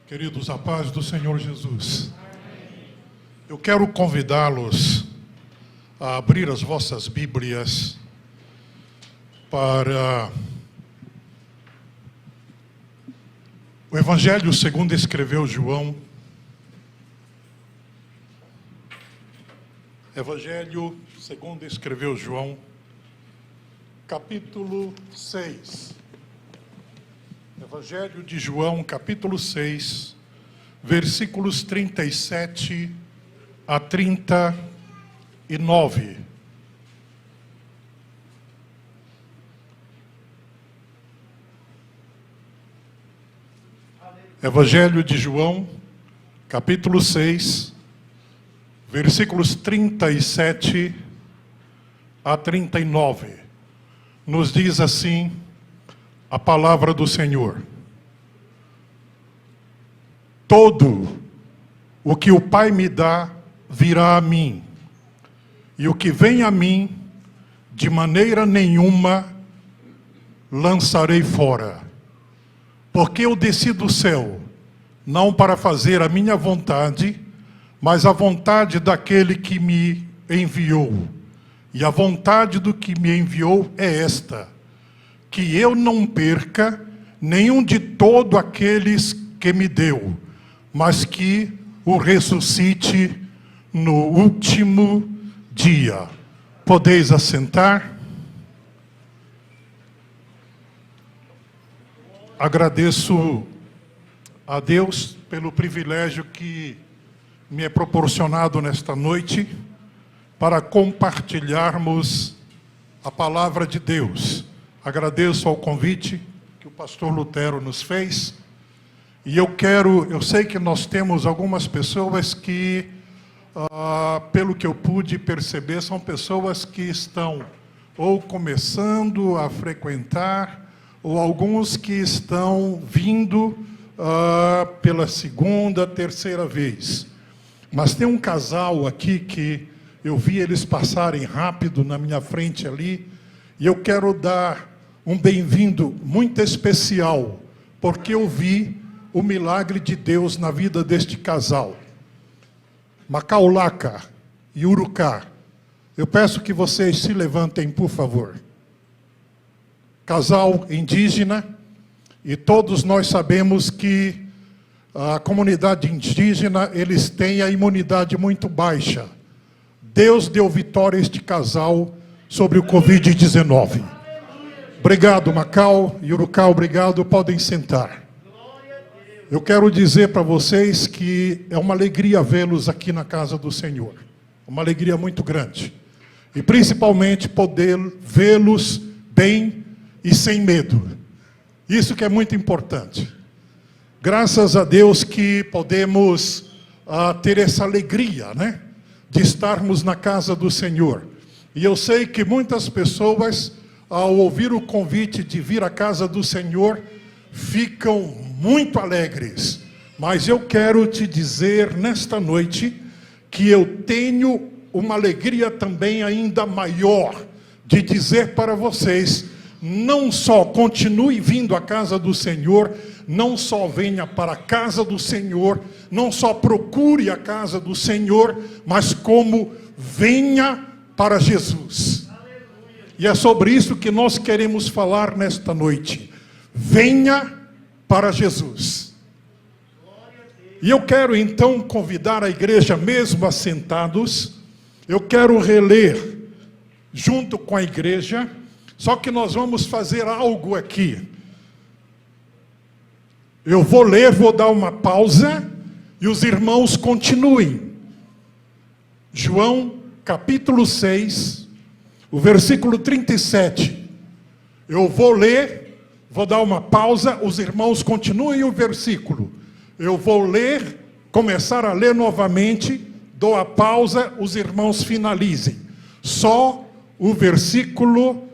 Queridos, a paz do Senhor Jesus. Eu quero convidá-los a abrir as vossas Bíblias para o Evangelho segundo escreveu João. Evangelho segundo escreveu João, capítulo 6. Evangelho de João, capítulo 6, versículos 37 a 39. Evangelho de João, capítulo 6, versículos 37 a 39. Nos diz assim a palavra do Senhor: todo o que o Pai me dá virá a mim, e o que vem a mim, de maneira nenhuma lançarei fora. Porque eu desci do céu, não para fazer a minha vontade, mas a vontade daquele que me enviou. E a vontade do que me enviou é esta: que eu não perca nenhum de todos aqueles que me deu, mas que o ressuscite no último dia. Podeis assentar? Agradeço a Deus pelo privilégio que me é proporcionado nesta noite para compartilharmos a palavra de Deus. Agradeço ao convite que o pastor Lutero nos fez. E eu sei que nós temos algumas pessoas que, pelo que eu pude perceber, são pessoas que estão ou começando a frequentar, ou alguns que estão vindo pela segunda, terceira vez. Mas tem um casal aqui que eu vi eles passarem rápido na minha frente ali, e eu quero dar um bem-vindo muito especial, porque eu vi o milagre de Deus na vida deste casal. Macaulaca e Urucá. Eu peço que vocês se levantem, por favor. Casal indígena, e todos nós sabemos que a comunidade indígena, eles têm a imunidade muito baixa. Deus deu vitória a este casal sobre o Covid-19. Obrigado, Macau e Urucá, obrigado, podem sentar. Eu quero dizer para vocês que é uma alegria vê-los aqui na casa do Senhor. Uma alegria muito grande. E principalmente poder vê-los bem e sem medo. Isso que é muito importante. Graças a Deus que podemos ter essa alegria, né? De estarmos na casa do Senhor. E eu sei que muitas pessoas, ao ouvir o convite de vir à casa do Senhor, ficam muito alegres. Mas eu quero te dizer nesta noite que eu tenho uma alegria também ainda maior de dizer para vocês: não só continue vindo à casa do Senhor, não só venha para a casa do Senhor, não só procure a casa do Senhor, mas como venha para Jesus. E é sobre isso que nós queremos falar nesta noite. Venha para Jesus. E eu quero então convidar a igreja, mesmo assentados, eu quero reler junto com a igreja, só que nós vamos fazer algo aqui. Eu vou ler, vou dar uma pausa, e os irmãos continuem. João, capítulo 6, o versículo 37. Eu vou ler, vou dar uma pausa, os irmãos continuem o versículo. Eu vou ler, começar a ler novamente, dou a pausa, os irmãos finalizem. Só o versículo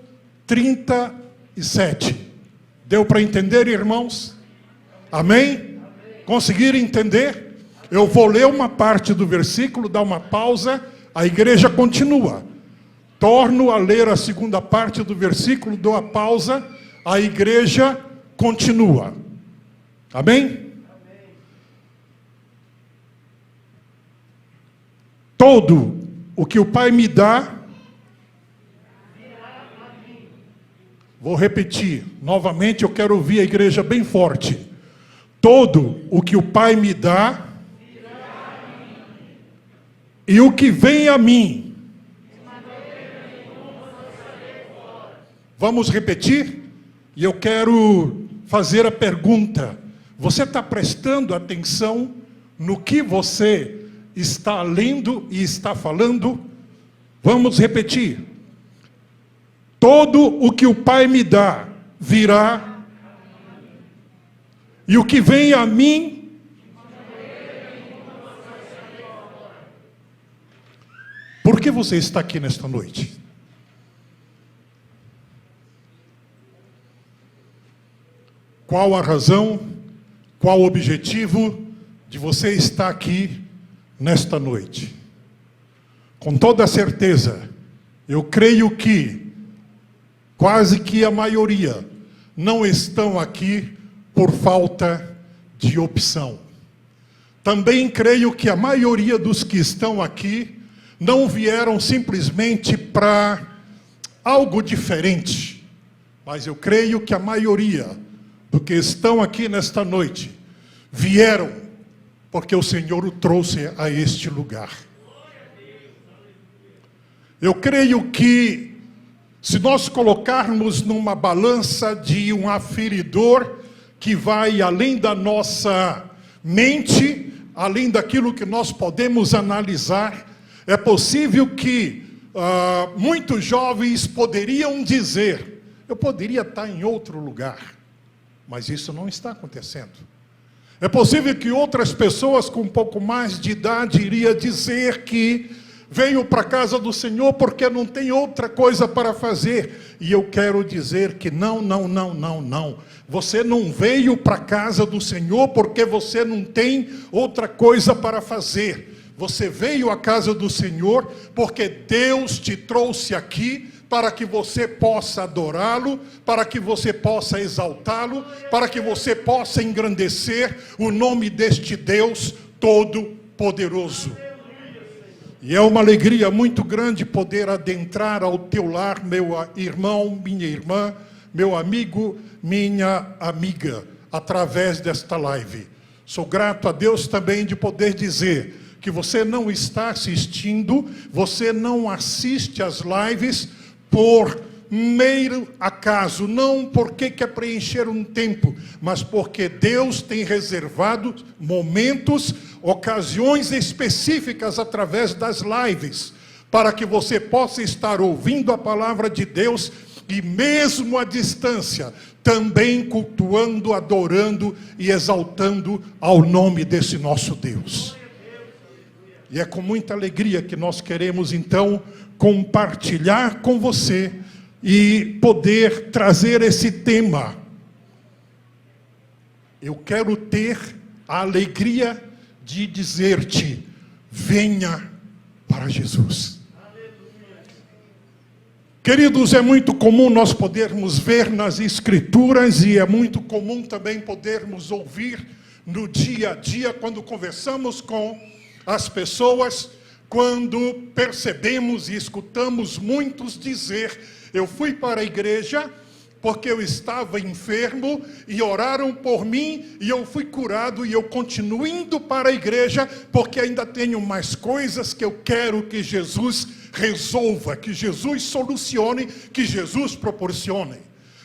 37. Deu para entender, irmãos? Amém? Conseguiram entender? Eu vou ler uma parte do versículo, dar uma pausa, a igreja continua. Torno a ler a segunda parte do versículo, dou a pausa, a igreja continua. Amém? todo o que o Pai me dá, vou repetir novamente, eu quero ouvir a igreja bem forte. Todo o que o Pai me dá, e o que vem a mim. Vamos repetir? E eu quero fazer a pergunta: você está prestando atenção no que você está lendo e está falando? Vamos repetir. Todo o que o Pai me dá virá, e o que vem a mim. Por que você está aqui nesta noite? Qual a razão, qual o objetivo de você estar aqui nesta noite? Com toda certeza, eu creio que quase que a maioria não estão aqui por falta de opção. Também creio que a maioria dos que estão aqui não vieram simplesmente para algo diferente, mas eu creio que a maioria do que estão aqui nesta noite vieram porque o Senhor o trouxe a este lugar. Eu creio que se nós colocarmos numa balança de um aferidor que vai além da nossa mente, além daquilo que nós podemos analisar, é possível que muitos jovens poderiam dizer: eu poderia estar em outro lugar, mas isso não está acontecendo. É possível que outras pessoas com um pouco mais de idade iriam dizer que venho para a casa do Senhor porque não tem outra coisa para fazer. E eu quero dizer que não. Você não veio para a casa do Senhor porque você não tem outra coisa para fazer. Você veio à casa do Senhor porque Deus te trouxe aqui para que você possa adorá-lo, para que você possa exaltá-lo, para que você possa engrandecer o nome deste Deus Todo-Poderoso. E é uma alegria muito grande poder adentrar ao teu lar, meu irmão, minha irmã, meu amigo, minha amiga, através desta live. Sou grato a Deus também de poder dizer que você não está assistindo, você não assiste as lives por mero acaso, não porque quer preencher um tempo, mas porque Deus tem reservado momentos, ocasiões específicas através das lives, para que você possa estar ouvindo a palavra de Deus e mesmo à distância, também cultuando, adorando e exaltando ao nome desse nosso Deus. E é com muita alegria que nós queremos então compartilhar com você e poder trazer esse tema. Eu quero ter a alegria de dizer-te: venha para Jesus. Queridos, é muito comum nós podermos ver nas Escrituras e é muito comum também podermos ouvir no dia a dia quando conversamos com as pessoas, quando percebemos e escutamos muitos dizer: eu fui para a igreja porque eu estava enfermo e oraram por mim e eu fui curado e eu continuo indo para a igreja porque ainda tenho mais coisas que eu quero que Jesus resolva, que Jesus solucione, que Jesus proporcione.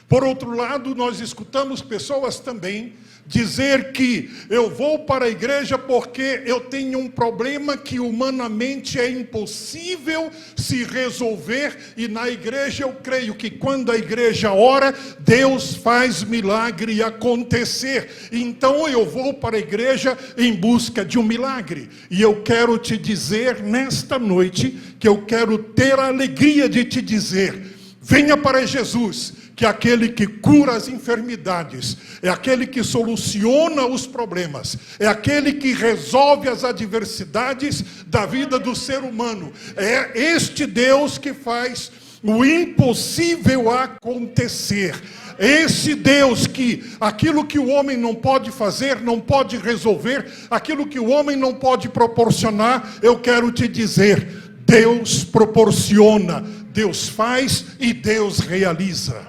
Por outro lado, nós escutamos pessoas também dizer que eu vou para a igreja porque eu tenho um problema que humanamente é impossível se resolver, e na igreja eu creio que quando a igreja ora, Deus faz milagre acontecer. Então eu vou para a igreja em busca de um milagre. E eu quero te dizer nesta noite que eu quero ter a alegria de te dizer: venha para Jesus, que é aquele que cura as enfermidades, é aquele que soluciona os problemas, é aquele que resolve as adversidades da vida do ser humano. É este Deus que faz o impossível acontecer. Esse Deus que aquilo que o homem não pode fazer, não pode resolver, aquilo que o homem não pode proporcionar, eu quero te dizer, Deus proporciona, Deus faz e Deus realiza.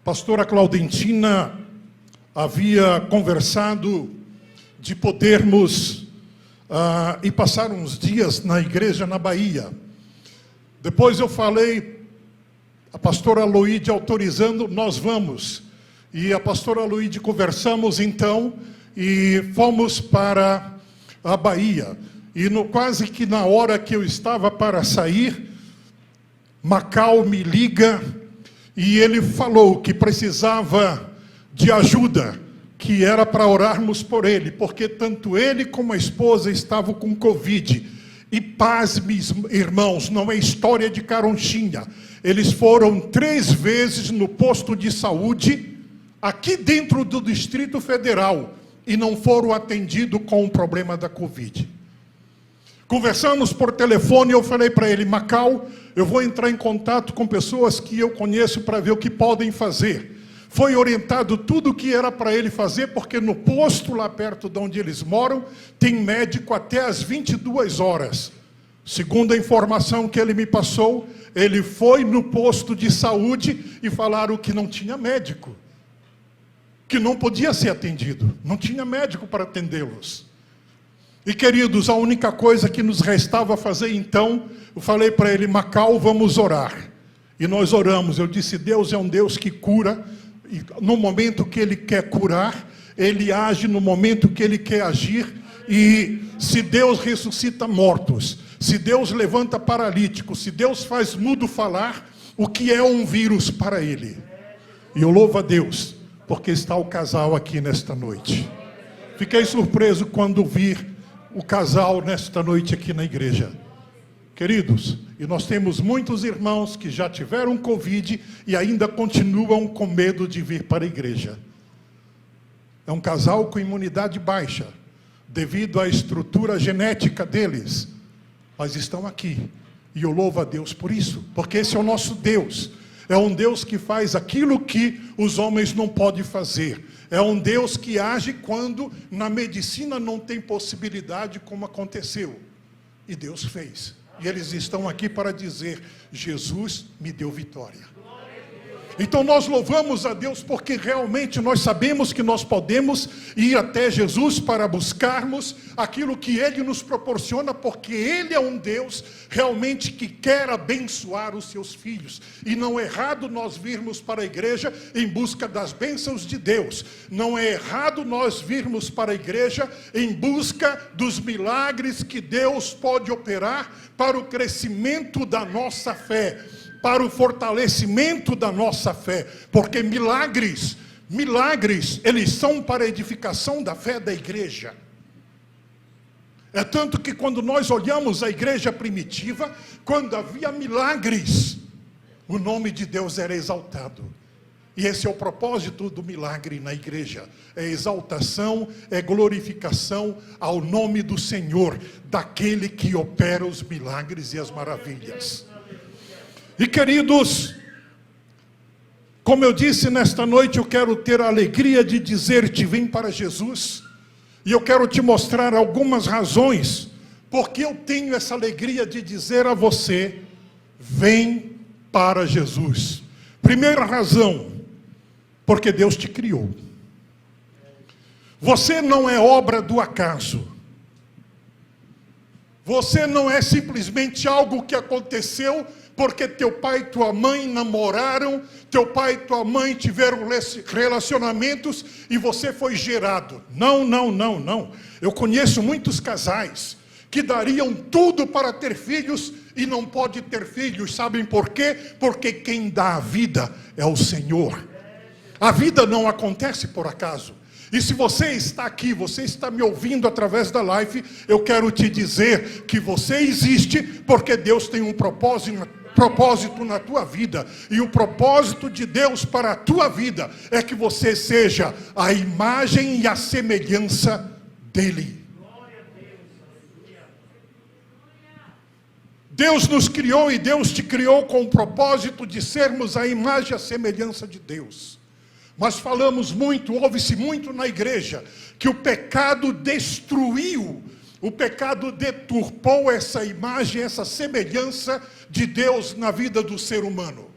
Pastora Claudentina havia conversado de podermos ir passar uns dias na igreja na Bahia. Depois eu falei, a pastora Aloide autorizando, nós vamos. E a pastora Aloide conversamos então e fomos para a Bahia. E quase que na hora que eu estava para sair, Macau me liga e ele falou que precisava de ajuda, que era para orarmos por ele, porque tanto ele como a esposa estavam com Covid. E pasme, irmãos, não é história de caronchinha. Eles foram 3 vezes no posto de saúde, aqui dentro do Distrito Federal, e não foram atendidos com o problema da Covid. Conversamos por telefone e eu falei para ele, Macau, eu vou entrar em contato com pessoas que eu conheço para ver o que podem fazer. Foi orientado tudo o que era para ele fazer, porque no posto lá perto de onde eles moram, tem médico até às 22 horas. Segundo a informação que ele me passou, ele foi no posto de saúde e falaram que não tinha médico, que não podia ser atendido, não tinha médico para atendê-los. E queridos, a única coisa que nos restava fazer então, eu falei para ele, Macau, vamos orar. E nós oramos, eu disse, Deus é um Deus que cura, e no momento que Ele quer curar, Ele age no momento que Ele quer agir. E se Deus ressuscita mortos, se Deus levanta paralíticos, se Deus faz mudo falar, o que é um vírus para Ele? E eu louvo a Deus, porque está o casal aqui nesta noite. Fiquei surpreso quando vi o casal nesta noite aqui na igreja. Queridos, e nós temos muitos irmãos que já tiveram Covid e ainda continuam com medo de vir para a igreja. É um casal com imunidade baixa, devido à estrutura genética deles, mas estão aqui. E eu louvo a Deus por isso, porque esse é o nosso Deus. É um Deus que faz aquilo que os homens não podem fazer. É um Deus que age quando na medicina não tem possibilidade, como aconteceu. E Deus fez. E eles estão aqui para dizer, Jesus me deu vitória. Então nós louvamos a Deus porque realmente nós sabemos que nós podemos ir até Jesus para buscarmos aquilo que Ele nos proporciona, porque Ele é um Deus realmente que quer abençoar os seus filhos. E não é errado nós virmos para a igreja em busca das bênçãos de Deus. Não é errado nós virmos para a igreja em busca dos milagres que Deus pode operar para o crescimento da nossa fé, para o fortalecimento da nossa fé, porque milagres, eles são para a edificação da fé da igreja. É tanto que quando nós olhamos a igreja primitiva, quando havia milagres, o nome de Deus era exaltado. E esse é o propósito do milagre na igreja. É exaltação, é glorificação ao nome do Senhor, daquele que opera os milagres e as maravilhas. E queridos, como eu disse nesta noite, eu quero ter a alegria de dizer-te, vem para Jesus. E eu quero te mostrar algumas razões, porque eu tenho essa alegria de dizer a você, vem para Jesus. Primeira razão, porque Deus te criou. Você não é obra do acaso. Você não é simplesmente algo que aconteceu porque teu pai e tua mãe namoraram, teu pai e tua mãe tiveram relacionamentos e você foi gerado. Não, não, não, não. Eu conheço muitos casais que dariam tudo para ter filhos e não pode ter filhos. Sabem por quê? Porque quem dá a vida é o Senhor. A vida não acontece por acaso. E se você está aqui, você está me ouvindo através da live, eu quero te dizer que você existe porque Deus tem um propósito na tua vida. E o propósito de Deus para a tua vida é que você seja a imagem e a semelhança dEle. Deus nos criou e Deus te criou com o propósito de sermos a imagem e a semelhança de Deus. Mas falamos muito, ouve-se muito na igreja, que o pecado destruiu, o pecado deturpou essa imagem, essa semelhança de Deus na vida do ser humano.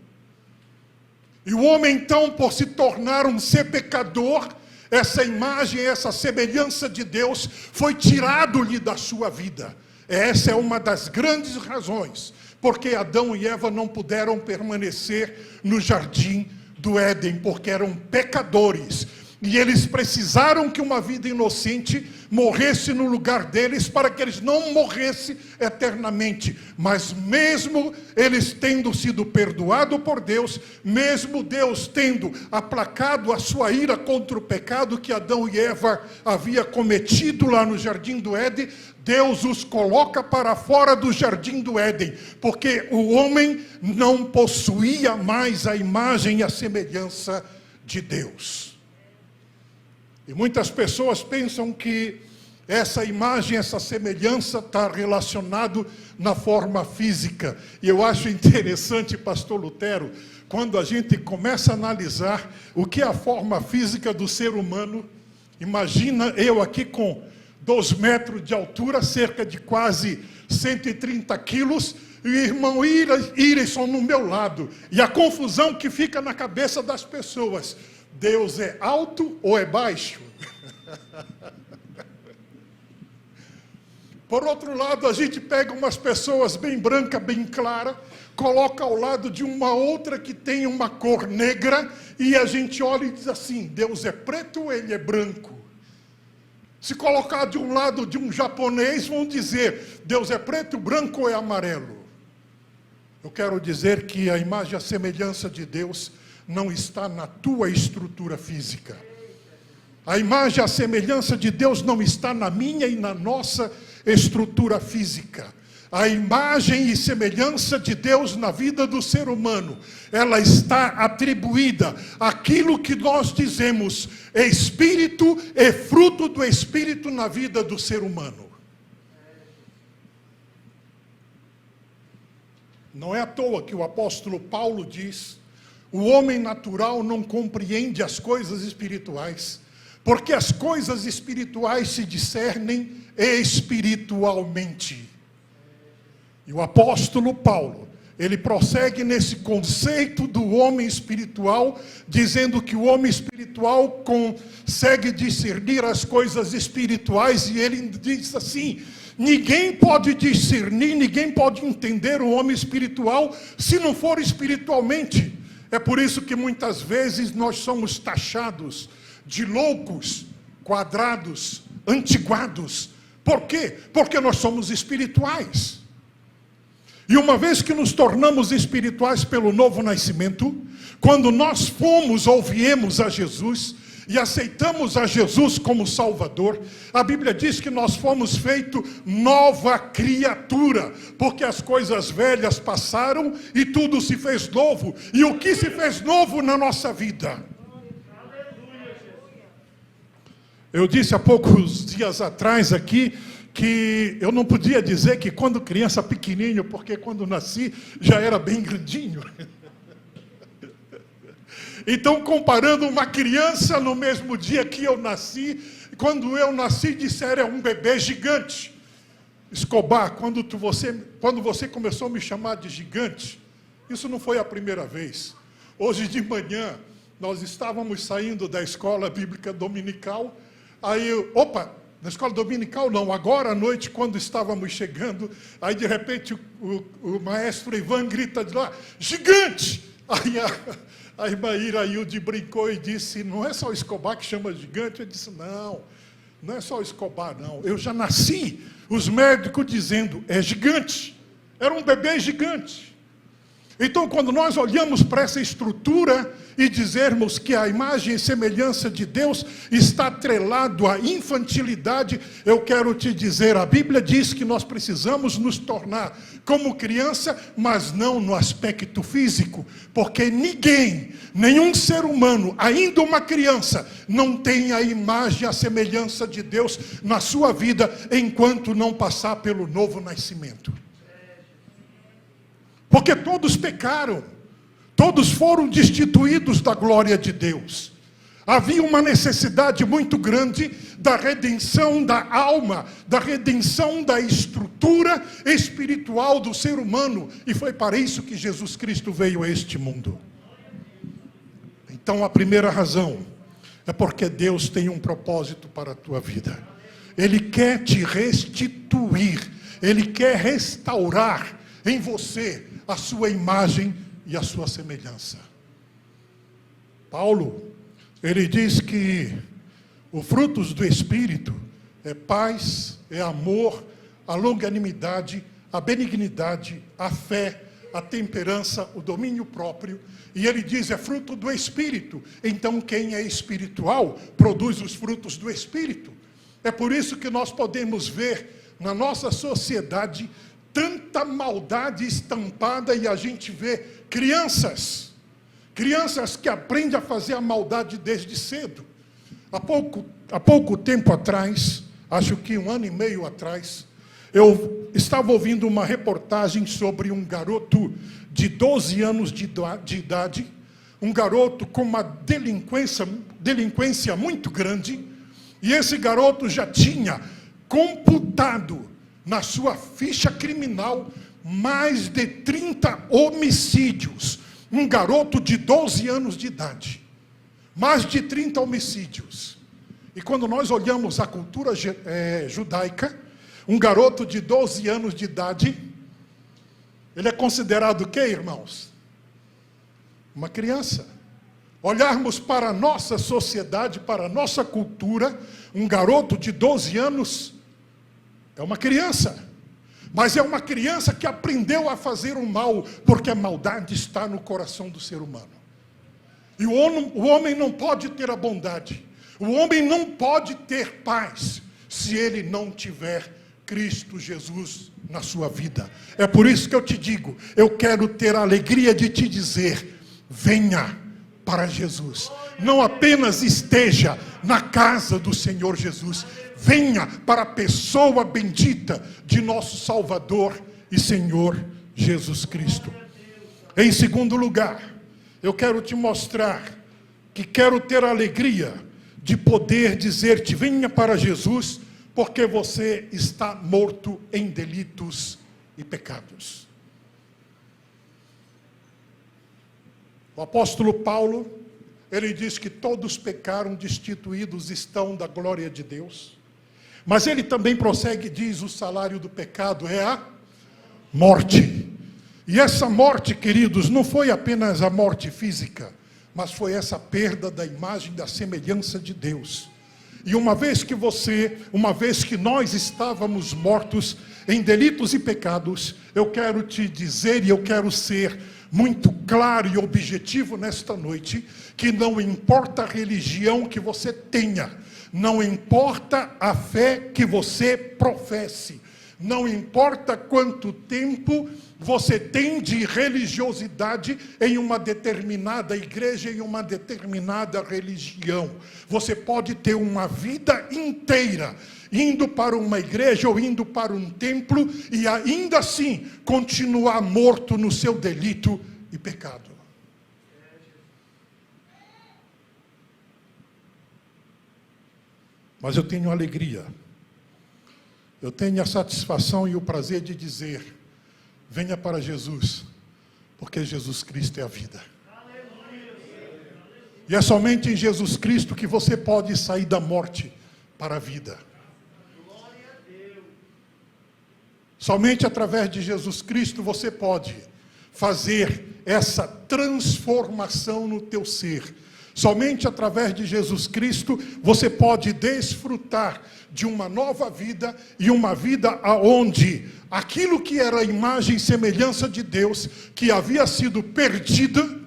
E o homem então, por se tornar um ser pecador, essa imagem, essa semelhança de Deus foi tirado-lhe da sua vida. Essa é uma das grandes razões porque Adão e Eva não puderam permanecer no jardim do Éden, porque eram pecadores. E eles precisaram que uma vida inocente morresse no lugar deles, para que eles não morressem eternamente. Mas mesmo eles tendo sido perdoados por Deus, mesmo Deus tendo aplacado a sua ira contra o pecado que Adão e Eva havia cometido lá no jardim do Éden, Deus os coloca para fora do jardim do Éden, porque o homem não possuía mais a imagem e a semelhança de Deus. E muitas pessoas pensam que essa imagem, essa semelhança está relacionado na forma física. E eu acho interessante, pastor Lutero, quando a gente começa a analisar o que é a forma física do ser humano. Imagina eu aqui com 2 metros de altura, cerca de quase 130 quilos, e o irmão Ireson no meu lado. E a confusão que fica na cabeça das pessoas: Deus é alto ou é baixo? Por outro lado, a gente pega umas pessoas bem brancas, bem claras, coloca ao lado de uma outra que tem uma cor negra, e a gente olha e diz assim: Deus é preto ou ele é branco? Se colocar de um lado de um japonês, vão dizer: Deus é preto, branco ou é amarelo? Eu quero dizer que a imagem e a semelhança de Deus não está na tua estrutura física. A imagem e a semelhança de Deus não está na minha e na nossa estrutura física. A imagem e semelhança de Deus na vida do ser humano, ela está atribuída àquilo que nós dizemos espírito e fruto do espírito na vida do ser humano. Não é à toa que o apóstolo Paulo diz: o homem natural não compreende as coisas espirituais, porque as coisas espirituais se discernem espiritualmente. E o apóstolo Paulo, ele prossegue nesse conceito do homem espiritual, dizendo que o homem espiritual consegue discernir as coisas espirituais, e ele diz assim: ninguém pode discernir, ninguém pode entender o homem espiritual se não for espiritualmente. É por isso que muitas vezes nós somos taxados de loucos, quadrados, antiguados. Por quê? Porque nós somos espirituais. E uma vez que nos tornamos espirituais pelo novo nascimento, quando nós fomos ou viemos a Jesus e aceitamos a Jesus como Salvador, a Bíblia diz que nós fomos feitos nova criatura, porque as coisas velhas passaram e tudo se fez novo. E o que se fez novo na nossa vida? Eu disse há poucos dias atrás aqui que eu não podia dizer que quando criança pequenininho, porque quando nasci já era bem grandinho. Então, comparando uma criança no mesmo dia que eu nasci, quando eu nasci, disseram: é um bebê gigante. Escobar, quando você começou a me chamar de gigante, isso não foi a primeira vez. Hoje de manhã, nós estávamos saindo da escola bíblica dominical, aí, na escola dominical não, agora à noite, quando estávamos chegando, aí de repente o maestro Ivan grita de lá: gigante! Aí a irmã Irailde brincou e disse: não é só Escobar que chama gigante? Eu disse: não é só Escobar não, eu já nasci, os médicos dizendo: é gigante, era um bebê gigante. Então, quando nós olhamos para essa estrutura e dizermos que a imagem e semelhança de Deus está atrelado à infantilidade, eu quero te dizer, a Bíblia diz que nós precisamos nos tornar como criança, mas não no aspecto físico, porque ninguém, nenhum ser humano, ainda uma criança, não tem a imagem e a semelhança de Deus na sua vida, enquanto não passar pelo novo nascimento. Porque todos pecaram, todos foram destituídos da glória de Deus. Havia uma necessidade muito grande da redenção da alma, da redenção da estrutura espiritual do ser humano. E foi para isso que Jesus Cristo veio a este mundo. Então a primeira razão é porque Deus tem um propósito para a tua vida. Ele quer te restituir, Ele quer restaurar em você a sua imagem e a sua semelhança. Paulo, ele diz que os frutos do Espírito é paz, é amor, a longanimidade, a benignidade, a fé, a temperança, o domínio próprio. E ele diz, é fruto do Espírito. Então quem é espiritual produz os frutos do Espírito. É por isso que nós podemos ver na nossa sociedade tanta maldade estampada, e a gente vê crianças que aprendem a fazer a maldade desde cedo. Há pouco tempo atrás, acho que 1 ano e meio atrás, eu estava ouvindo uma reportagem sobre um garoto de 12 anos de idade, um garoto com uma delinquência muito grande, e esse garoto já tinha computado na sua ficha criminal mais de 30 homicídios. Um garoto de 12 anos de idade, mais de 30 homicídios. E quando nós olhamos a cultura judaica, um garoto de 12 anos de idade, ele é considerado o quê, irmãos? Uma criança. Olharmos para a nossa sociedade, para a nossa cultura, um garoto de 12 anos é uma criança. Mas é uma criança que aprendeu a fazer o mal, porque a maldade está no coração do ser humano. E o homem não pode ter a bondade, o homem não pode ter paz, se ele não tiver Cristo Jesus na sua vida. É por isso que eu te digo, eu quero ter a alegria de te dizer, venha para Jesus. Não apenas esteja na casa do Senhor Jesus, venha para a pessoa bendita de nosso Salvador e Senhor Jesus Cristo. Em segundo lugar, eu quero te mostrar que quero ter a alegria de poder dizer-te, venha para Jesus, porque você está morto em delitos e pecados. O apóstolo Paulo, ele diz que todos pecaram, destituídos estão da glória de Deus. Mas ele também prossegue e diz, o salário do pecado é a morte. E essa morte, queridos, não foi apenas a morte física, mas foi essa perda da imagem, da semelhança de Deus. E uma vez que nós estávamos mortos em delitos e pecados, eu quero te dizer e eu quero ser muito claro e objetivo nesta noite, que não importa a religião que você tenha, não importa a fé que você professe, não importa quanto tempo você tem de religiosidade em uma determinada igreja, em uma determinada religião. Você pode ter uma vida inteira indo para uma igreja ou indo para um templo e ainda assim continuar morto no seu delito e pecado. Mas eu tenho alegria, eu tenho a satisfação e o prazer de dizer, venha para Jesus, porque Jesus Cristo é a vida. E é somente em Jesus Cristo que você pode sair da morte para a vida. Somente através de Jesus Cristo você pode fazer essa transformação no teu ser. Somente através de Jesus Cristo você pode desfrutar de uma nova vida, e uma vida onde aquilo que era a imagem e semelhança de Deus, que havia sido perdida,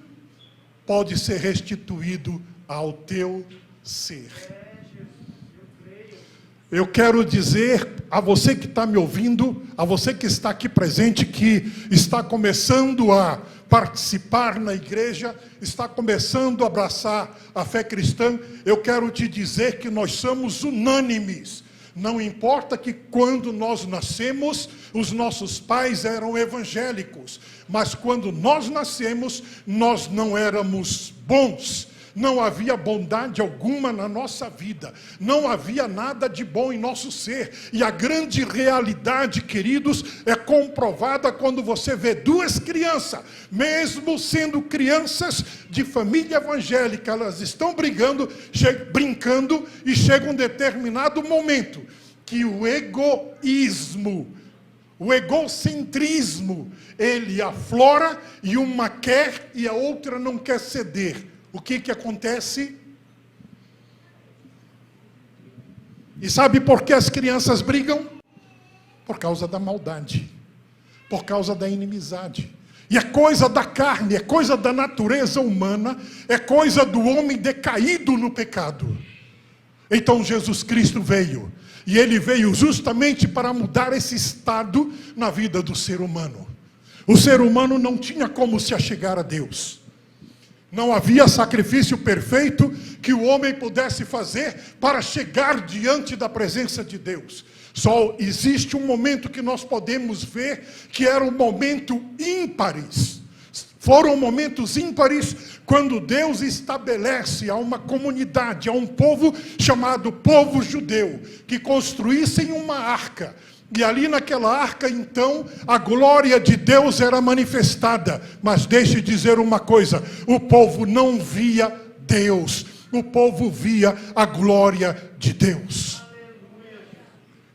pode ser restituído ao teu ser. Eu quero dizer a você que está me ouvindo, a você que está aqui presente, que está começando a participar na igreja, está começando a abraçar a fé cristã, eu quero te dizer que nós somos unânimes Não importa que quando nós nascemos, os nossos pais eram evangélicos, mas quando nós nascemos, nós não éramos bons. Não havia bondade alguma na nossa vida, não havia nada de bom em nosso ser. E a grande realidade, queridos, é comprovada quando você vê duas crianças, mesmo sendo crianças de família evangélica, elas estão brincando e chega um determinado momento que o egoísmo, o egocentrismo, ele aflora e uma quer e a outra não quer ceder. O que acontece? E sabe por que as crianças brigam? Por causa da maldade, por causa da inimizade. E é coisa da carne, é coisa da natureza humana, é coisa do homem decaído no pecado. Então Jesus Cristo veio, e Ele veio justamente para mudar esse estado na vida do ser humano. O ser humano não tinha como se achegar a Deus. Não havia sacrifício perfeito que o homem pudesse fazer para chegar diante da presença de Deus. Só existe um momento que nós podemos ver que era um momento ímpares. Foram momentos ímpares quando Deus estabelece a uma comunidade, a um povo chamado povo judeu, que construíssem uma arca. E ali naquela arca, então, a glória de Deus era manifestada. Mas deixe eu dizer uma coisa, o povo não via Deus, o povo via a glória de Deus.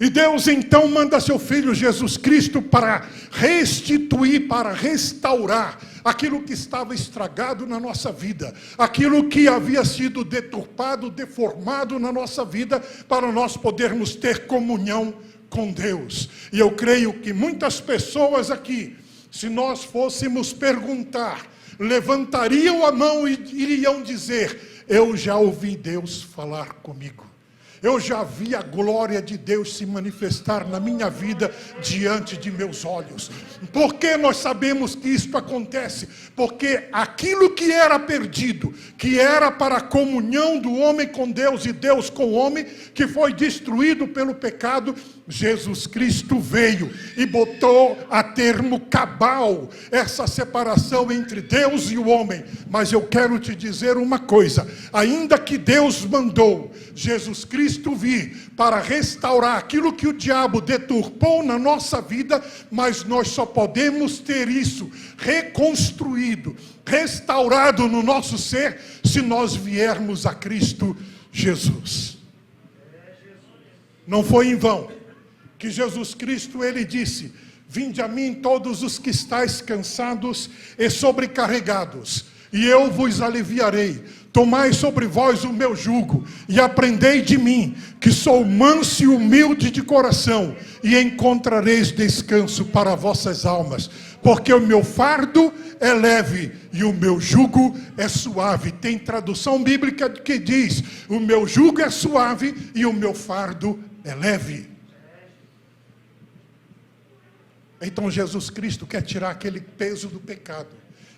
E Deus então manda seu Filho Jesus Cristo para restituir, para restaurar aquilo que estava estragado na nossa vida, aquilo que havia sido deturpado, deformado na nossa vida, para nós podermos ter comunhão com Deus. E eu creio que muitas pessoas aqui, se nós fôssemos perguntar, levantariam a mão e iriam dizer: eu já ouvi Deus falar comigo. Eu já vi a glória de Deus se manifestar na minha vida diante de meus olhos. Por que nós sabemos que isto acontece? Porque aquilo que era perdido, que era para a comunhão do homem com Deus e Deus com o homem, que foi destruído pelo pecado, Jesus Cristo veio e botou a termo cabal essa separação entre Deus e o homem. Mas eu quero te dizer uma coisa: ainda que Deus mandou Jesus Cristo vir para restaurar aquilo que o diabo deturpou na nossa vida, mas nós só podemos ter isso reconstruído, restaurado no nosso ser, se nós viermos a Cristo Jesus. Não foi em vão que Jesus Cristo, ele disse: vinde a mim todos os que estáis cansados e sobrecarregados, e eu vos aliviarei. Tomai sobre vós o meu jugo e aprendei de mim, que sou manso e humilde de coração, e encontrareis descanso para vossas almas, porque o meu fardo é leve e o meu jugo é suave. Tem tradução bíblica que diz: o meu jugo é suave e o meu fardo é leve. Então Jesus Cristo quer tirar aquele peso do pecado.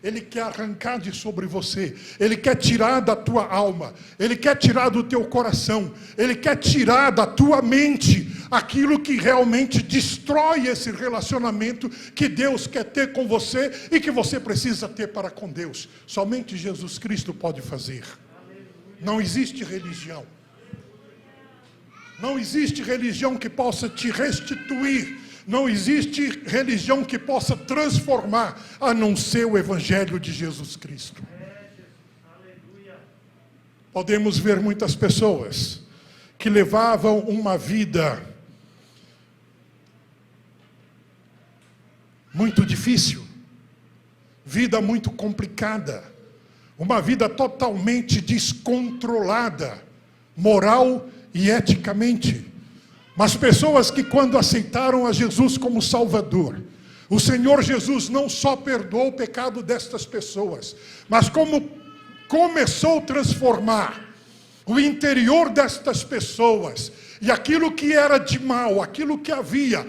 Ele quer arrancar de sobre você. Ele quer tirar da tua alma. Ele quer tirar do teu coração. Ele quer tirar da tua mente aquilo que realmente destrói esse relacionamento que Deus quer ter com você e que você precisa ter para com Deus. Somente Jesus Cristo pode fazer. Não existe religião. Não existe religião que possa te restituir. Não existe religião que possa transformar, a não ser o Evangelho de Jesus Cristo. Podemos ver muitas pessoas que levavam uma vida muito difícil, vida muito complicada, uma vida totalmente descontrolada, moral e eticamente. Mas pessoas que, quando aceitaram a Jesus como Salvador, o Senhor Jesus não só perdoou o pecado destas pessoas, mas como começou a transformar o interior destas pessoas, e aquilo que era de mal, aquilo que havia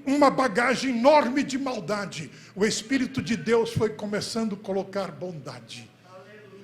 uma bagagem enorme de maldade, o Espírito de Deus foi começando a colocar bondade.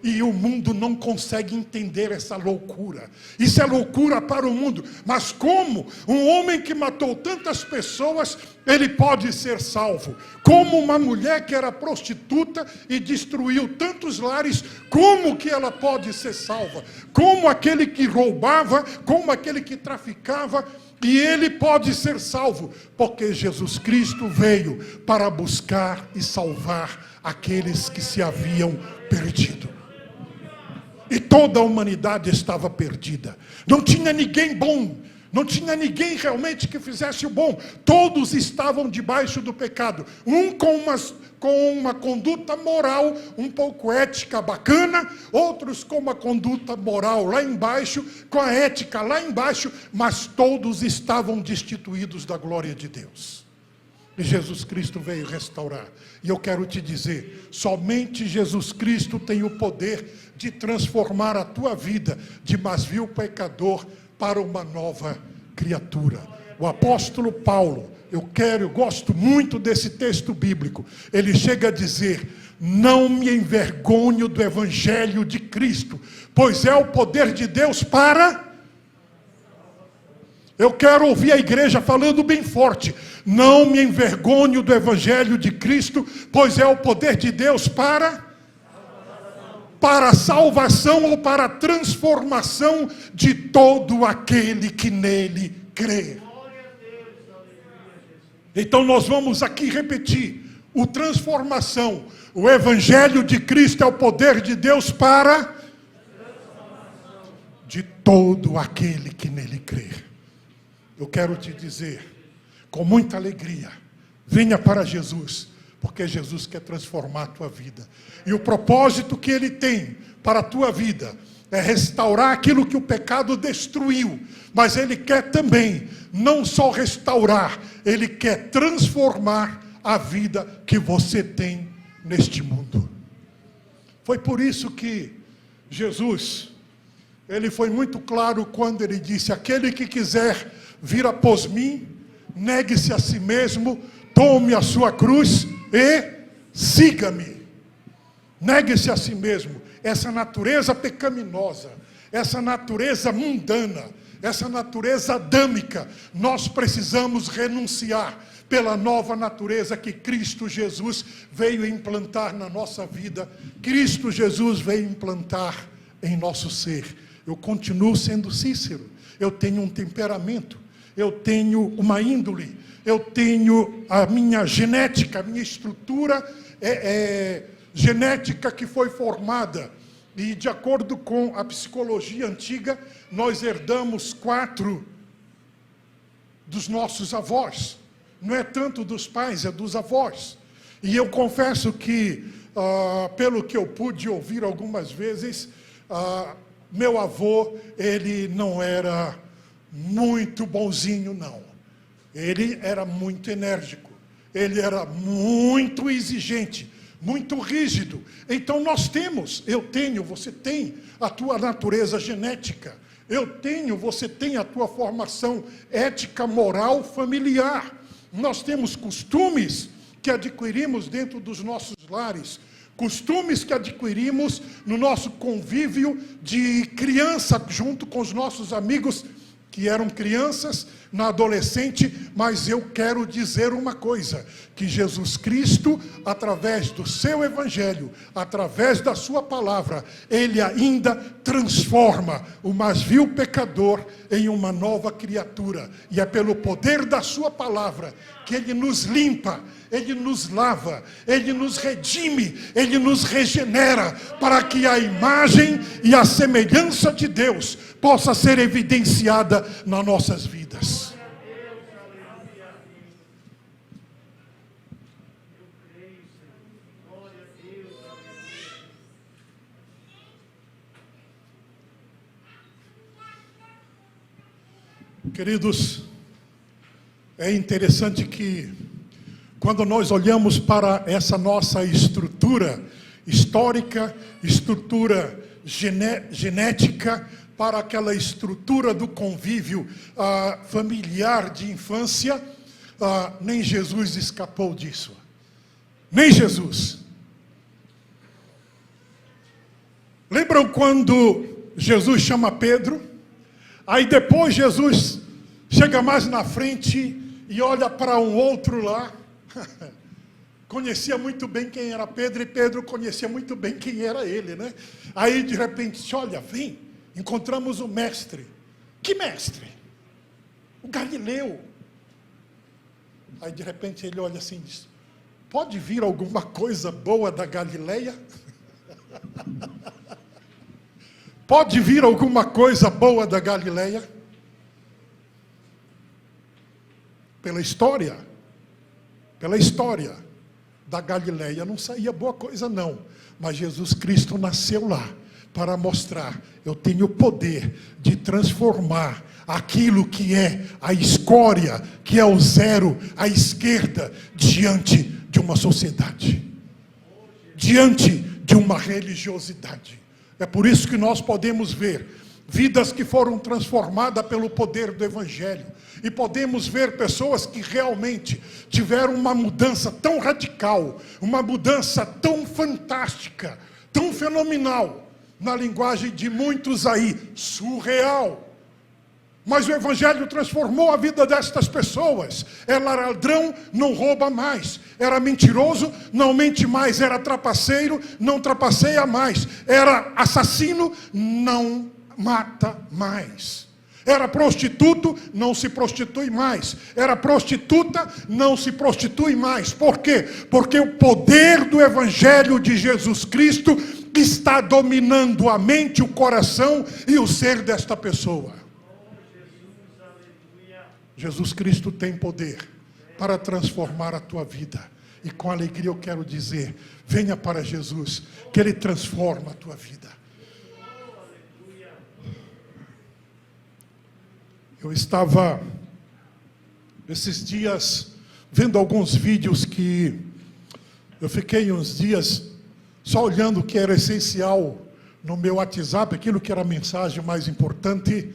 E o mundo não consegue entender essa loucura. Isso é loucura para o mundo. Mas como um homem que matou tantas pessoas, ele pode ser salvo? Como uma mulher que era prostituta e destruiu tantos lares, como que ela pode ser salva? Como aquele que roubava, como aquele que traficava, e ele pode ser salvo? Porque Jesus Cristo veio para buscar e salvar aqueles que se haviam perdido. E toda a humanidade estava perdida. Não tinha ninguém bom. Não tinha ninguém realmente que fizesse o bom. Todos estavam debaixo do pecado. Um com uma conduta moral um pouco ética bacana, outros com uma conduta moral lá embaixo, com a ética lá embaixo, mas todos estavam destituídos da glória de Deus. E Jesus Cristo veio restaurar. E eu quero te dizer, somente Jesus Cristo tem o poder de transformar a tua vida de mais vil pecador para uma nova criatura. O apóstolo Paulo, eu gosto muito desse texto bíblico. Ele chega a dizer: não me envergonho do evangelho de Cristo, pois é o poder de Deus para... Eu quero ouvir a igreja falando bem forte: não me envergonho do evangelho de Cristo, pois é o poder de Deus para a salvação ou para a transformação de todo aquele que nele crê. Então nós vamos aqui repetir: o transformação, o evangelho de Cristo é o poder de Deus para de todo aquele que nele crê. Eu quero te dizer, com muita alegria, venha para Jesus, porque Jesus quer transformar a tua vida. E o propósito que Ele tem para a tua vida é restaurar aquilo que o pecado destruiu. Mas Ele quer também, não só restaurar, Ele quer transformar a vida que você tem neste mundo. Foi por isso que Jesus, Ele foi muito claro quando Ele disse: aquele que quiser vir após mim, negue-se a si mesmo, tome a sua cruz e siga-me. Negue-se a si mesmo. Essa natureza pecaminosa, essa natureza mundana, essa natureza adâmica, nós precisamos renunciar pela nova natureza que Cristo Jesus veio implantar na nossa vida. Cristo Jesus veio implantar em nosso ser. Eu continuo sendo Cícero. Eu tenho um temperamento, eu tenho uma índole, eu tenho a minha genética, a minha estrutura genética que foi formada. E de acordo com a psicologia antiga, nós herdamos 4 dos nossos avós. Não é tanto dos pais, é dos avós. E eu confesso que, pelo que eu pude ouvir algumas vezes, meu avô, ele não era muito bonzinho, não. Ele era muito enérgico, ele era muito exigente, muito rígido. Então eu tenho, você tem a tua natureza genética. Eu tenho, você tem a tua formação ética, moral, familiar. Nós temos costumes que adquirimos dentro dos nossos lares, costumes que adquirimos no nosso convívio de criança, junto com os nossos amigos que eram crianças, na adolescente. Mas eu quero dizer uma coisa, que Jesus Cristo, através do seu evangelho, através da sua palavra, Ele ainda transforma o mais vil pecador em uma nova criatura. E é pelo poder da sua palavra que Ele nos limpa, Ele nos lava, Ele nos redime, Ele nos regenera, para que a imagem e a semelhança de Deus possa ser evidenciada nas nossas vidas. Queridos, é interessante que quando nós olhamos para essa nossa estrutura histórica, estrutura genética, para aquela estrutura do convívio familiar de infância, nem Jesus escapou disso. Nem Jesus. lembram quando Jesus chama Pedro? Aí depois Jesus chega mais na frente e olha para um outro lá. Conhecia muito bem quem era Pedro e Pedro conhecia muito bem quem era ele, né? Aí de repente disse, olha, vem, encontramos o mestre. Que mestre? O Galileu. Aí de repente ele olha assim e diz, pode vir alguma coisa boa da Galileia? Pode vir alguma coisa boa da Galileia? Pela história da Galileia não saía boa coisa não, mas Jesus Cristo nasceu lá para mostrar, eu tenho o poder de transformar aquilo que é a escória, que é o zero à esquerda, diante de uma sociedade, diante de uma religiosidade. É por isso que nós podemos ver vidas que foram transformadas pelo poder do Evangelho. E podemos ver pessoas que realmente tiveram uma mudança tão radical, uma mudança tão fantástica, tão fenomenal, na linguagem de muitos aí, surreal. Mas o Evangelho transformou a vida destas pessoas. Era ladrão, não rouba mais. Era mentiroso, não mente mais. Era trapaceiro, não trapaceia mais. Era assassino, não mata mais. Era prostituto, não se prostitui mais. Era prostituta, não se prostitui mais. Por quê? Porque o poder do Evangelho de Jesus Cristo está dominando a mente, o coração e o ser desta pessoa. Jesus Cristo tem poder para transformar a tua vida. E com alegria eu quero dizer, venha para Jesus, que Ele transforma a tua vida. Eu estava, esses dias, vendo alguns vídeos que eu fiquei uns dias só olhando o que era essencial no meu WhatsApp, aquilo que era a mensagem mais importante.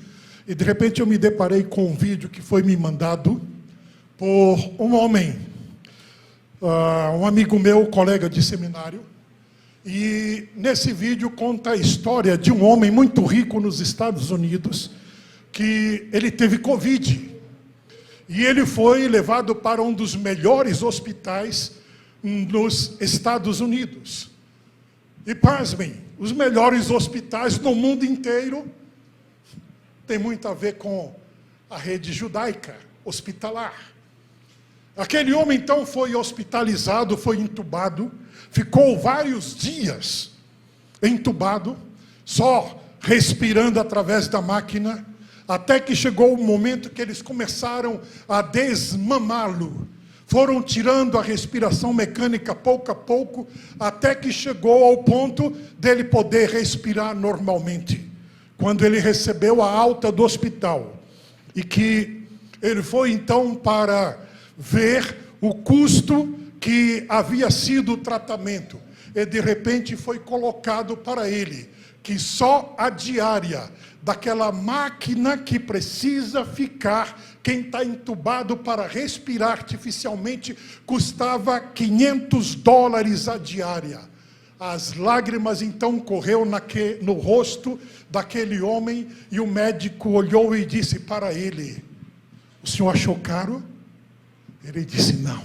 E de repente eu me deparei com um vídeo que foi me mandado por um homem, um amigo meu, colega de seminário. E nesse vídeo conta a história de um homem muito rico nos Estados Unidos, que ele teve Covid. E ele foi levado para um dos melhores hospitais nos Estados Unidos. E pasmem, os melhores hospitais no mundo inteiro tem muito a ver com a rede judaica hospitalar. Aquele homem então foi hospitalizado, foi entubado, ficou vários dias entubado, só respirando através da máquina, até que chegou o momento que eles começaram a desmamá-lo. Foram tirando a respiração mecânica pouco a pouco, até que chegou ao ponto dele poder respirar normalmente. Quando ele recebeu a alta do hospital, e que ele foi então para ver o custo que havia sido o tratamento, e de repente foi colocado para ele, que só a diária daquela máquina que precisa ficar, quem está entubado para respirar artificialmente, custava $500 a diária. As lágrimas então correu no rosto daquele homem, e o médico olhou e disse para ele, o senhor achou caro? Ele disse, não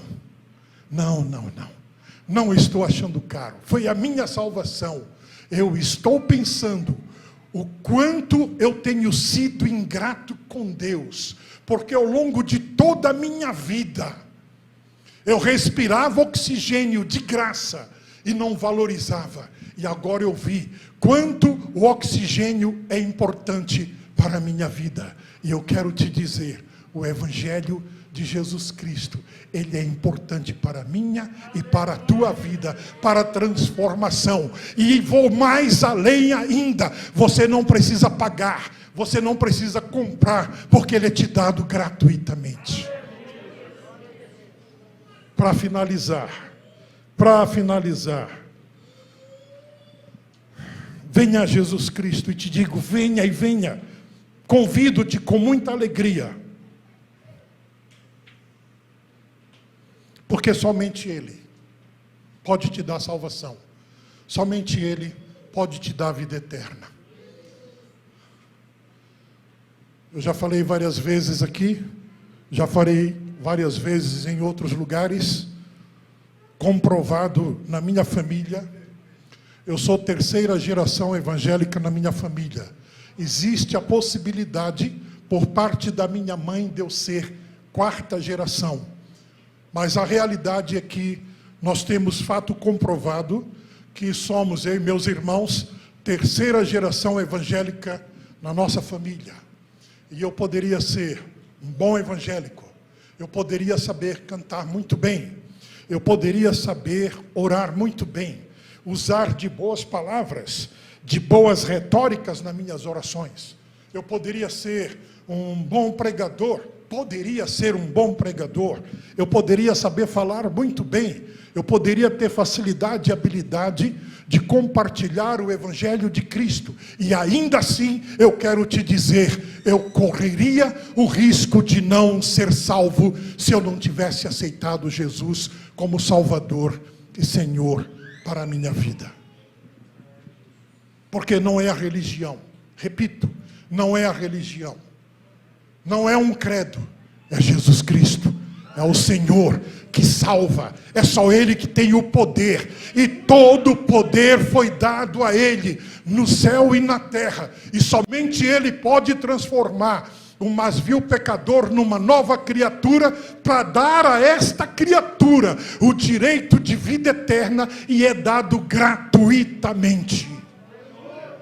estou achando caro, foi a minha salvação. Eu estou pensando o quanto eu tenho sido ingrato com Deus, porque ao longo de toda a minha vida, eu respirava oxigênio de graça, e não valorizava. E agora eu vi quanto o oxigênio é importante para a minha vida. E eu quero te dizer, o Evangelho de Jesus Cristo, ele é importante para a minha e para a tua vida, para a transformação. E vou mais além ainda, você não precisa pagar, você não precisa comprar, porque ele é te dado gratuitamente. Para finalizar, venha a Jesus Cristo, e te digo, venha e venha, convido-te com muita alegria, porque somente Ele pode te dar salvação, somente Ele pode te dar a vida eterna. Eu já falei várias vezes aqui, já falei várias vezes em outros lugares, comprovado na minha família. Eu sou terceira geração evangélica na minha família. Existe a possibilidade, por parte da minha mãe, de eu ser quarta geração. Mas a realidade é que nós temos fato comprovado que somos, eu e meus irmãos, terceira geração evangélica na nossa família. E eu poderia ser um bom evangélico. Eu poderia saber cantar muito bem. Eu poderia saber orar muito bem. Usar de boas palavras, de boas retóricas nas minhas orações. Eu poderia ser um bom pregador. Poderia ser um bom pregador. Eu poderia saber falar muito bem. Eu poderia ter facilidade e habilidade de compartilhar o Evangelho de Cristo. E ainda assim, eu quero te dizer, eu correria o risco de não ser salvo se eu não tivesse aceitado Jesus como Salvador e Senhor para a minha vida. Porque não é a religião. Repito, não é a religião. Não é um credo. É Jesus Cristo. É o Senhor que salva. É só Ele que tem o poder. E todo o poder foi dado a Ele, no céu e na terra. E somente Ele pode transformar um mais vil pecador numa nova criatura, para dar a esta criatura o direito de vida eterna, e é dado gratuitamente.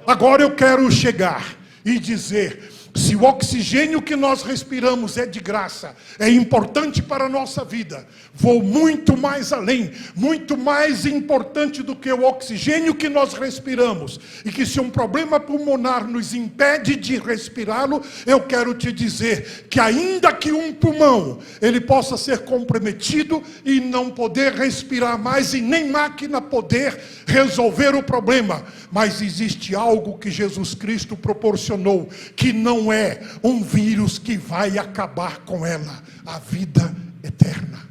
Agora eu quero chegar e dizer: se o oxigênio que nós respiramos é de graça, é importante para a nossa vida, vou muito mais além, muito mais importante do que o oxigênio que nós respiramos, e que se um problema pulmonar nos impede de respirá-lo, eu quero te dizer que ainda que um pulmão, ele possa ser comprometido e não poder respirar mais, e nem máquina poder resolver o problema, mas existe algo que Jesus Cristo proporcionou, que não é um vírus que vai acabar com ela, a vida eterna.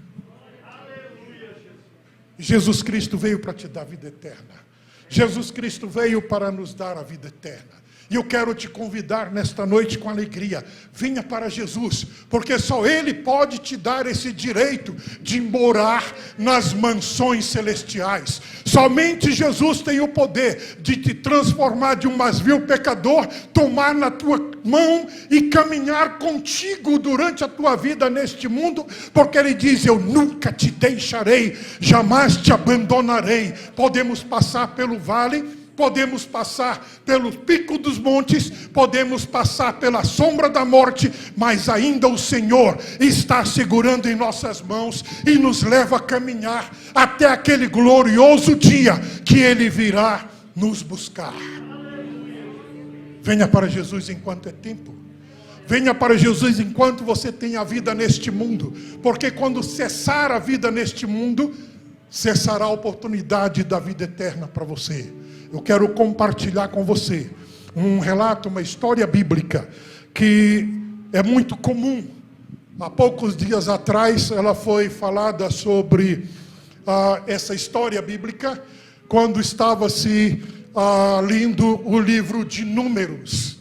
Jesus Cristo veio para te dar vida eterna. Jesus Cristo veio para nos dar a vida eterna. E eu quero te convidar nesta noite com alegria. Venha para Jesus, porque só Ele pode te dar esse direito de morar nas mansões celestiais. Somente Jesus tem o poder de te transformar de um mais vil pecador, tomar na tua mão e caminhar contigo durante a tua vida neste mundo, porque Ele diz: eu nunca te deixarei, jamais te abandonarei. Podemos passar pelo vale, podemos passar pelo pico dos montes, podemos passar pela sombra da morte, mas ainda o Senhor está segurando em nossas mãos e nos leva a caminhar até aquele glorioso dia que Ele virá nos buscar. Venha para Jesus enquanto é tempo. Venha para Jesus enquanto você tem a vida neste mundo, porque quando cessar a vida neste mundo, cessará a oportunidade da vida eterna para você. Eu quero compartilhar com você um relato, uma história bíblica que é muito comum. Há poucos dias atrás ela foi falada sobre essa história bíblica, quando estava-se lendo o livro de Números.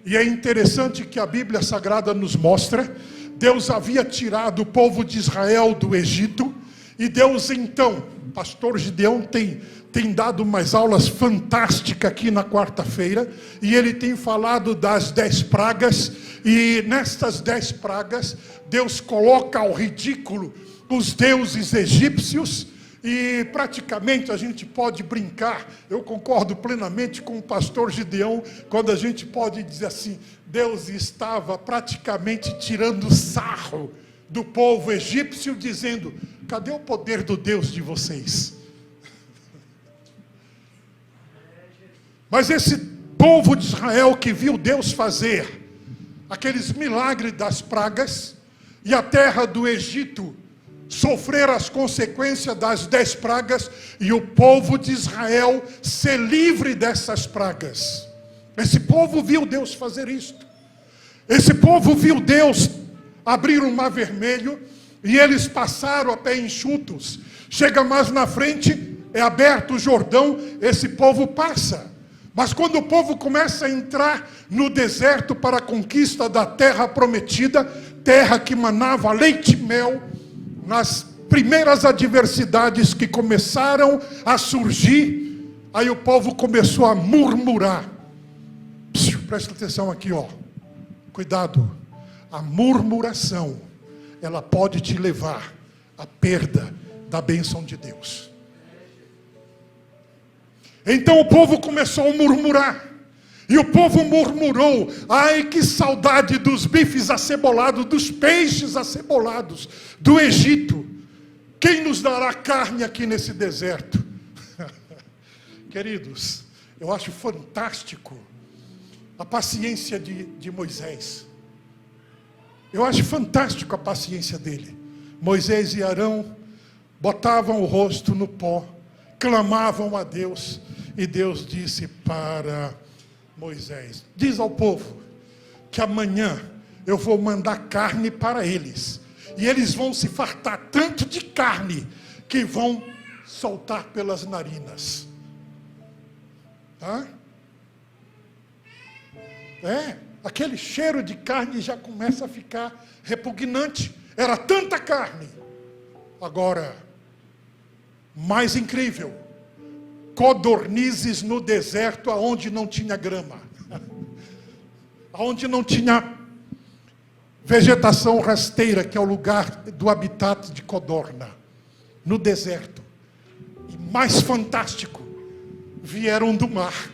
E é interessante que a Bíblia Sagrada nos mostra, Deus havia tirado o povo de Israel do Egito, e Deus então, pastor Gideão tem dado umas aulas fantásticas aqui na quarta-feira, e ele tem falado das 10 pragas, e nestas 10 pragas, Deus coloca ao ridículo os deuses egípcios, e praticamente a gente pode brincar, eu concordo plenamente com o pastor Gideão, quando a gente pode dizer assim, Deus estava praticamente tirando sarro do povo egípcio, dizendo: cadê o poder do Deus de vocês? Mas esse povo de Israel que viu Deus fazer aqueles milagres das pragas, e a terra do Egito sofrer as consequências das 10 pragas, e o povo de Israel ser livre dessas pragas. Esse povo viu Deus fazer isto. Esse povo viu Deus abrir um mar vermelho, e eles passaram a pé enxutos. Chega mais na frente, é aberto o Jordão, esse povo passa. Mas quando o povo começa a entrar no deserto para a conquista da terra prometida, terra que manava leite e mel, nas primeiras adversidades que começaram a surgir, aí o povo começou a murmurar. Presta atenção aqui, ó. Cuidado. A murmuração, ela pode te levar à perda da bênção de Deus. Então o povo começou a murmurar. E o povo murmurou: ai, que saudade dos bifes acebolados, dos peixes acebolados do Egito. Quem nos dará carne aqui nesse deserto? Queridos, eu acho fantástico a paciência de Moisés. Eu acho fantástico a paciência dele. Moisés e Arão botavam o rosto no pó, clamavam a Deus, e Deus disse para Moisés: diz ao povo que amanhã eu vou mandar carne para eles, e eles vão se fartar tanto de carne que vão soltar pelas narinas. Aquele cheiro de carne já começa a ficar repugnante. Era tanta carne. Agora, mais incrível, codornizes no deserto aonde não tinha grama, aonde não tinha vegetação rasteira, que é o lugar do habitat de codorna, no deserto. E mais fantástico, vieram do mar.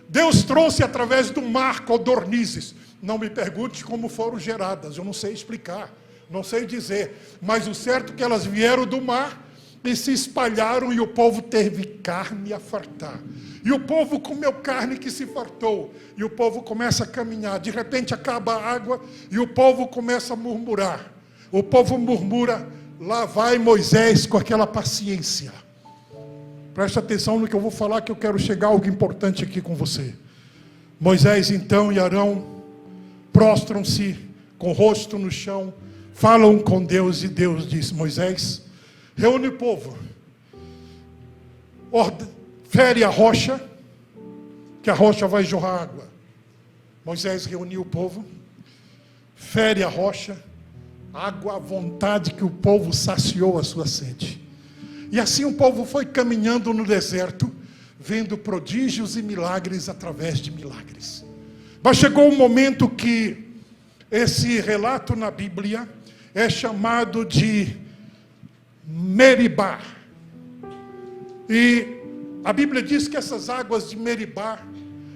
Deus trouxe através do mar codornizes. Não me pergunte como foram geradas, eu não sei explicar, não sei dizer, mas o certo é que elas vieram do mar e se espalharam, e o povo teve carne a fartar. E o povo comeu carne que se fartou, e o povo começa a caminhar. De repente acaba a água e o povo começa a murmurar. O povo murmura, lá vai Moisés com aquela paciência. Presta atenção no que eu vou falar, que eu quero chegar a algo importante aqui com você. Moisés então e Arão prostram-se com o rosto no chão, falam com Deus, e Deus diz: Moisés, reúne o povo, fere a rocha, que a rocha vai jorrar água. Moisés reuniu o povo, fere a rocha, água à vontade, que o povo saciou a sua sede. E assim o povo foi caminhando no deserto, vendo prodígios e milagres através de milagres. Mas chegou um momento que esse relato na Bíblia é chamado de Meribá. E a Bíblia diz que essas águas de Meribá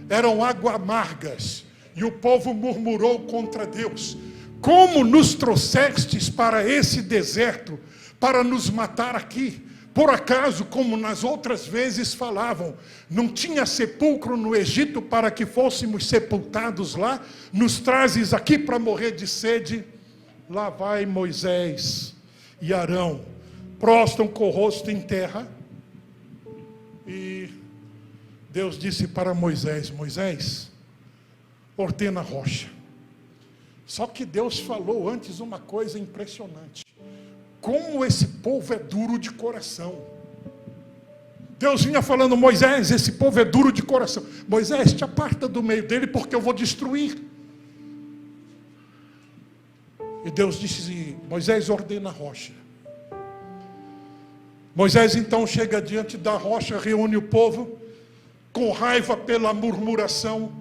eram águas amargas, e o povo murmurou contra Deus: como nos trouxestes para esse deserto para nos matar aqui? Por acaso, como nas outras vezes falavam, não tinha sepulcro no Egito para que fôssemos sepultados lá? Nos trazes aqui para morrer de sede? Lá vai Moisés e Arão, prostram com o rosto em terra, e Deus disse para Moisés: Moisés, ordena a rocha. Só que Deus falou antes uma coisa impressionante: como esse povo é duro de coração. Deus vinha falando: Moisés, esse povo é duro de coração. Moisés, te aparta do meio dele, porque eu vou destruir. E Deus disse: Moisés, ordena a rocha. Moisés então chega diante da rocha, reúne o povo, com raiva pela murmuração,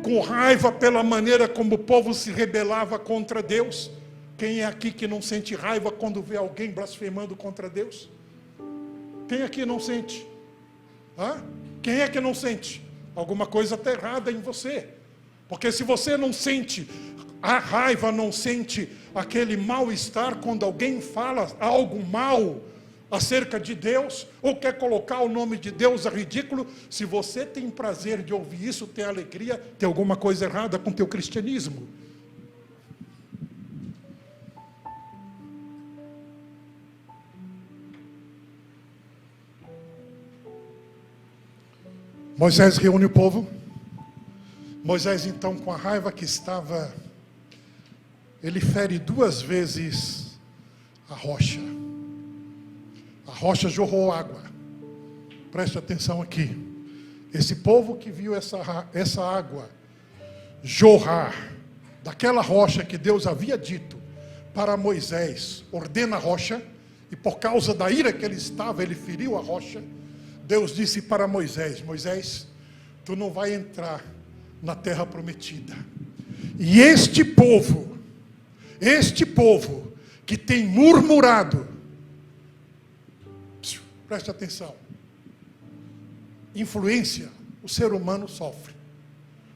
com raiva pela maneira como o povo se rebelava contra Deus. Quem é aqui que não sente raiva quando vê alguém blasfemando contra Deus? Quem aqui não sente? Quem é que não sente? Alguma coisa está errada em você. Porque se você não sente a raiva, não sente aquele mal-estar quando alguém fala algo mal acerca de Deus, ou quer colocar o nome de Deus a ridículo, se você tem prazer de ouvir isso, ter alegria, tem alguma coisa errada com o teu cristianismo. Moisés reúne o povo. Moisés então, com a raiva que estava, ele fere 2 vezes a rocha. A rocha jorrou água. Preste atenção aqui. Esse povo que viu essa água jorrar daquela rocha que Deus havia dito para Moisés, ordena a rocha, e por causa da ira que ele estava, ele feriu a rocha. Deus disse para Moisés: Moisés, tu não vai entrar na terra prometida. E este povo que tem murmurado, preste atenção, influência, o ser humano sofre.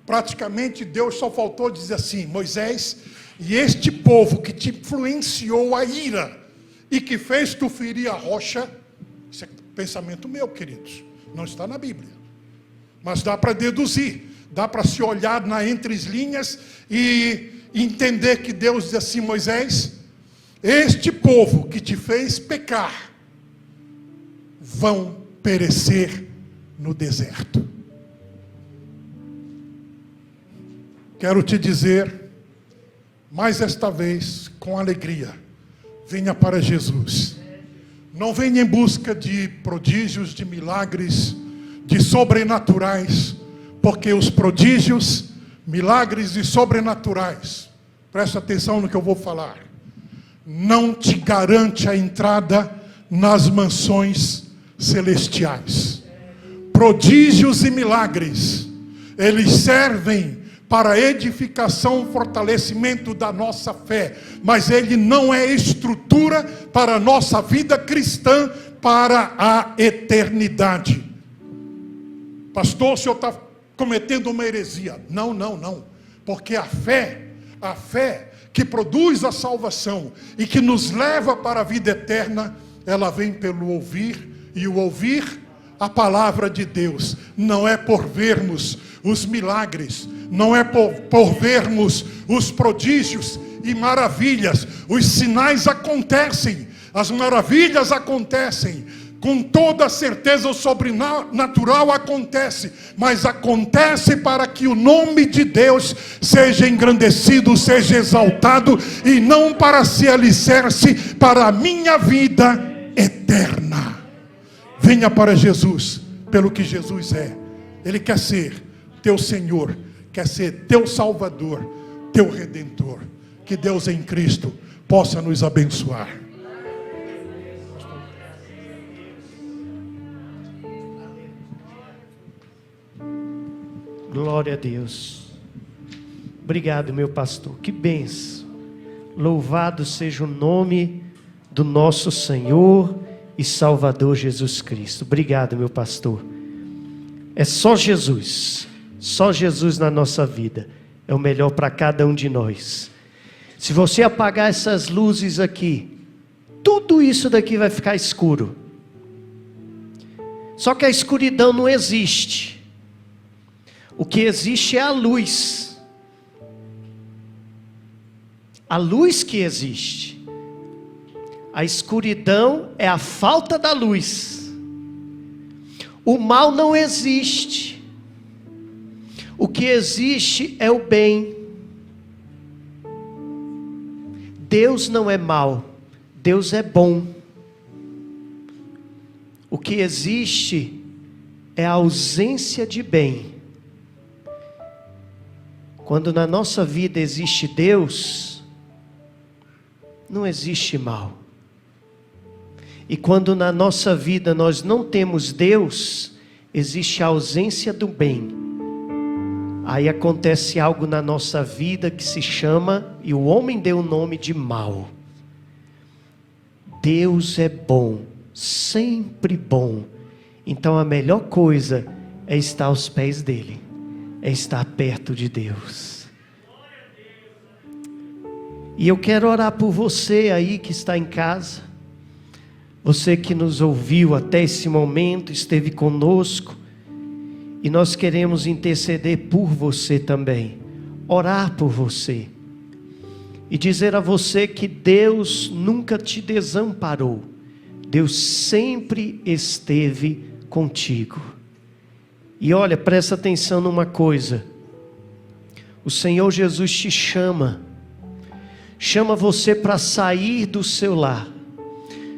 Praticamente Deus só faltou dizer assim: Moisés, e este povo que te influenciou a ira e que fez tu ferir a rocha, isso é pensamento meu, queridos, não está na Bíblia, mas dá para deduzir, dá para se olhar na entrelinhas e entender que Deus diz assim: Moisés, este povo que te fez pecar vão perecer no deserto. Quero te dizer, mais esta vez, com alegria, venha para Jesus. Não venha em busca de prodígios, de milagres, de sobrenaturais, porque os prodígios, milagres e sobrenaturais, presta atenção no que eu vou falar, não te garante a entrada nas mansões celestiais. Prodígios e milagres, eles servem para edificação, fortalecimento da nossa fé, mas ele não é estrutura para a nossa vida cristã, para a eternidade. Pastor, o senhor está cometendo uma heresia. Não, porque a fé que produz a salvação e que nos leva para a vida eterna, ela vem pelo ouvir, e o ouvir a palavra de Deus. Não é por vermos os milagres, não é por vermos os prodígios e maravilhas. Os sinais acontecem, as maravilhas acontecem, com toda certeza o sobrenatural acontece, mas acontece para que o nome de Deus seja engrandecido, seja exaltado, e não para se alicerce para a minha vida eterna. Venha para Jesus, pelo que Jesus é. Ele quer ser teu Senhor, quer ser teu Salvador, teu Redentor. Que Deus em Cristo possa nos abençoar. Glória a Deus. Obrigado, meu pastor. Que bênção. Louvado seja o nome do nosso Senhor e Salvador Jesus Cristo. Obrigado, meu pastor. É só Jesus na nossa vida. É o melhor para cada um de nós. Se você apagar essas luzes aqui, tudo isso daqui vai ficar escuro. Só que a escuridão não existe. O que existe é a luz. A luz que existe. A escuridão é a falta da luz. O mal não existe. O que existe é o bem. Deus não é mau, Deus é bom. O que existe é a ausência de bem. Quando na nossa vida existe Deus, não existe mal. E quando na nossa vida nós não temos Deus, existe a ausência do bem. Aí acontece algo na nossa vida que se chama, e o homem deu o nome de mal. Deus é bom, sempre bom. Então a melhor coisa é estar aos pés dele, é estar perto de Deus. E eu quero orar por você aí que está em casa, você que nos ouviu até esse momento, esteve conosco, e nós queremos interceder por você também, orar por você, e dizer a você que Deus nunca te desamparou, Deus sempre esteve contigo. E olha, presta atenção numa coisa, o Senhor Jesus te chama você para sair do seu lar,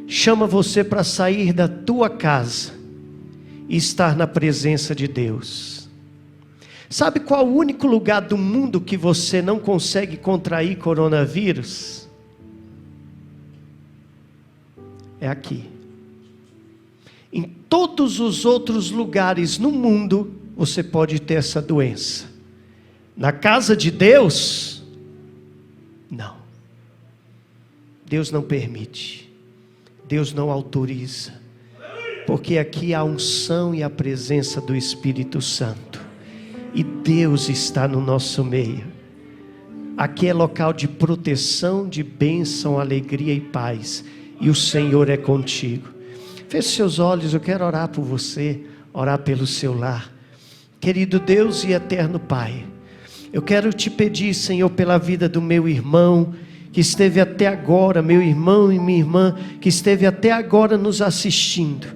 chama você para sair da tua casa e estar na presença de Deus. Sabe qual o único lugar do mundo que você não consegue contrair coronavírus? É aqui. Em todos os outros lugares no mundo, você pode ter essa doença. Na casa de Deus, não. Deus não permite. Deus não autoriza. Porque aqui há a unção e a presença do Espírito Santo. E Deus está no nosso meio. Aqui é local de proteção, de bênção, alegria e paz. E o Senhor é contigo. Feche seus olhos, eu quero orar por você, orar pelo seu lar. Querido Deus e eterno Pai, eu quero te pedir, Senhor, pela vida do meu irmão, que esteve até agora, meu irmão e minha irmã, que esteve até agora nos assistindo.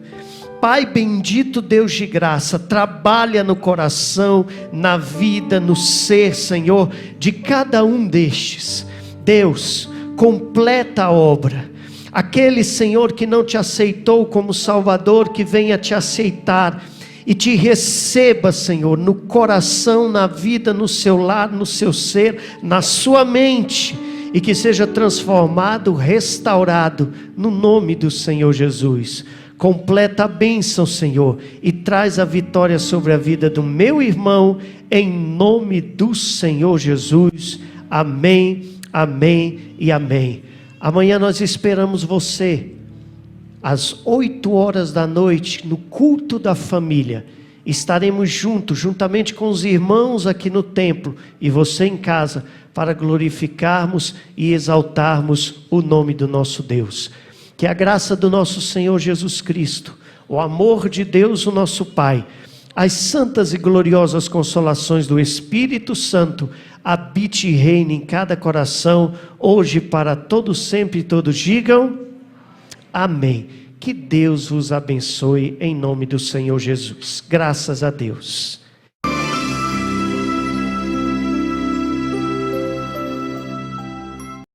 Pai bendito, Deus de graça, trabalha no coração, na vida, no ser, Senhor, de cada um destes. Deus, completa a obra. Aquele, Senhor, que não te aceitou como Salvador, que venha te aceitar e te receba, Senhor, no coração, na vida, no seu lar, no seu ser, na sua mente, e que seja transformado, restaurado, no nome do Senhor Jesus. Completa a bênção, Senhor, e traz a vitória sobre a vida do meu irmão, em nome do Senhor Jesus. Amém, amém e amém. Amanhã nós esperamos você, às 8 horas da noite, no culto da família. Estaremos juntos, juntamente com os irmãos aqui no templo, e você em casa, para glorificarmos e exaltarmos o nome do nosso Deus. Que a graça do nosso Senhor Jesus Cristo, o amor de Deus, o nosso Pai, as santas e gloriosas consolações do Espírito Santo, habite e reine em cada coração, hoje para todos sempre, e todos digam amém. Que Deus vos abençoe em nome do Senhor Jesus. Graças a Deus.